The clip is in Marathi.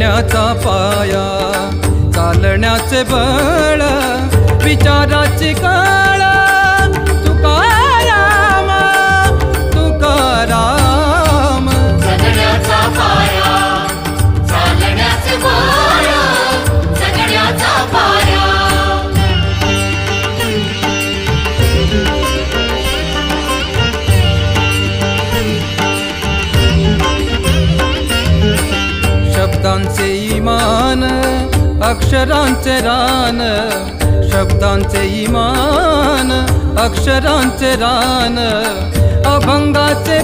जगण्याचा पाया, चालण्याचे बळ, विचाराची कळ, तुकाराम तुकाराम. जगण्याचा पाया, चालण्याचे बळ, जगण्याचा पाया. शब्दांचे इमान, अक्षरांचे रान, शब्दांचे इमान, अक्षरांचे रान, अभंगाचे